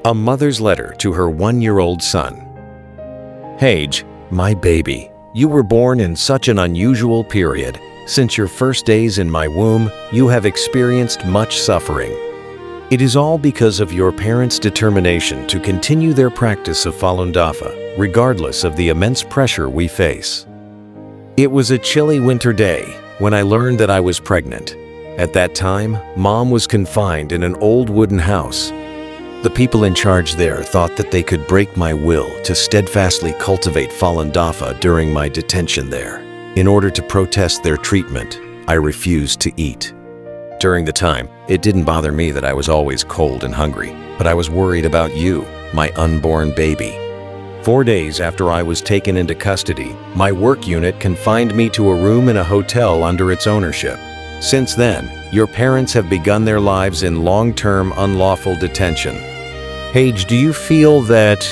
A mother's letter to her 1-year-old son. Hage, my baby, you were born in such an unusual period. Since your first days in my womb, you have experienced much suffering. It is all because of your parents' determination to continue their practice of Falun Dafa, regardless of the immense pressure we face. It was a chilly winter day when I learned that I was pregnant. At that time, Mom was confined in an old wooden house. The people in charge there thought that they could break my will to steadfastly cultivate Falun Dafa during my detention there. In order to protest their treatment, I refused to eat. During the time, it didn't bother me that I was always cold and hungry, but I was worried about you, my unborn baby. 4 days after I was taken into custody, my work unit confined me to a room in a hotel under its ownership. Since then, your parents have begun their lives in long-term unlawful detention. Hage, do you feel that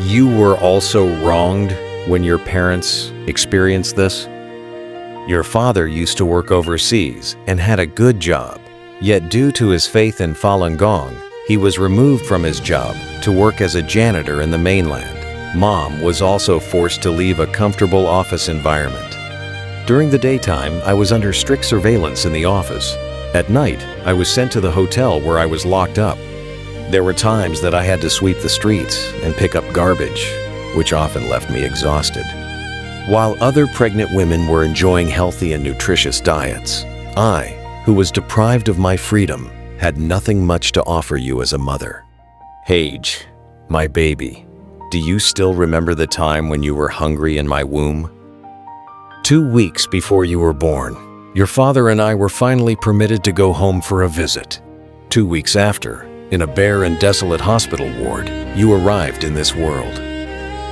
you were also wronged when your parents experienced this? Your father used to work overseas and had a good job, yet due to his faith in Falun Gong, he was removed from his job to work as a janitor in the mainland. Mom was also forced to leave a comfortable office environment. During the daytime, I was under strict surveillance in the office. At night, I was sent to the hotel where I was locked up. There were times that I had to sweep the streets and pick up garbage, which often left me exhausted. While other pregnant women were enjoying healthy and nutritious diets, I, who was deprived of my freedom, had nothing much to offer you as a mother. Hage, my baby, do you still remember the time when you were hungry in my womb? 2 weeks before you were born, your father and I were finally permitted to go home for a visit. 2 weeks after, in a bare and desolate hospital ward, you arrived in this world.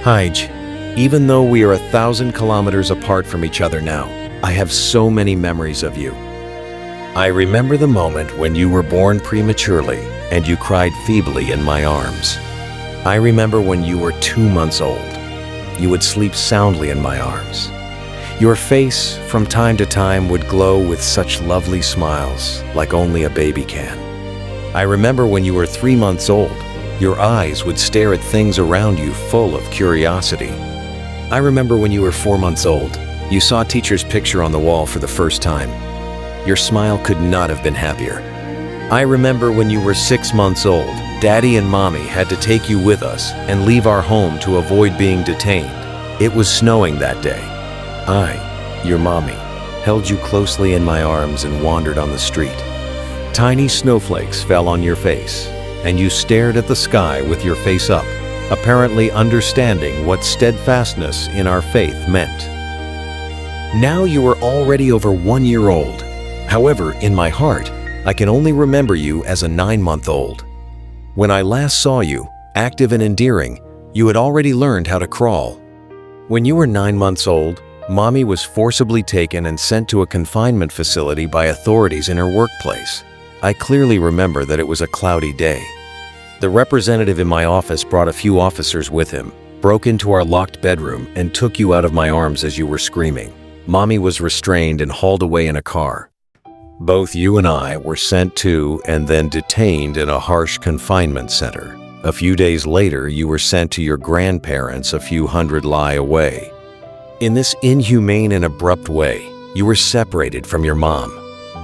Hage, even though we are 1,000 kilometers apart from each other now, I have so many memories of you. I remember the moment when you were born prematurely and you cried feebly in my arms. I remember when you were 2 months old. You would sleep soundly in my arms. Your face, from time to time, would glow with such lovely smiles, like only a baby can. I remember when you were 3 months old, your eyes would stare at things around you full of curiosity. I remember when you were 4 months old, you saw teacher's picture on the wall for the first time. Your smile could not have been happier. I remember when you were 6 months old, Daddy and Mommy had to take you with us and leave our home to avoid being detained. It was snowing that day. I, your mommy, held you closely in my arms and wandered on the street. Tiny snowflakes fell on your face, and you stared at the sky with your face up, apparently understanding what steadfastness in our faith meant. Now you are already over 1 year old. However, in my heart, I can only remember you as a 9-month-old. When I last saw you, active and endearing, you had already learned how to crawl. When you were 9 months old, Mommy was forcibly taken and sent to a confinement facility by authorities in her workplace. I clearly remember that it was a cloudy day. The representative in my office brought a few officers with him, broke into our locked bedroom, and took you out of my arms as you were screaming. Mommy was restrained and hauled away in a car. Both you and I were sent to and then detained in a harsh confinement center. A few days later, you were sent to your grandparents a few hundred li away. In this inhumane and abrupt way, you were separated from your mom.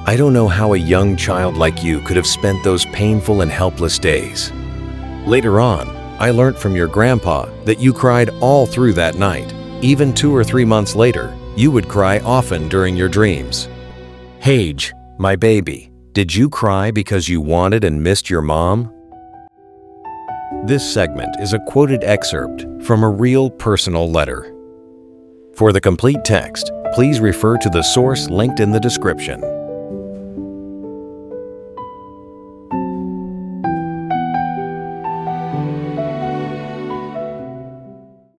I don't know how a young child like you could have spent those painful and helpless days. Later on, I learned from your grandpa that you cried all through that night. Even 2 or 3 months later, you would cry often during your dreams. Hage, my baby, did you cry because you wanted and missed your mom? This segment is a quoted excerpt from a real personal letter. For the complete text, please refer to the source linked in the description.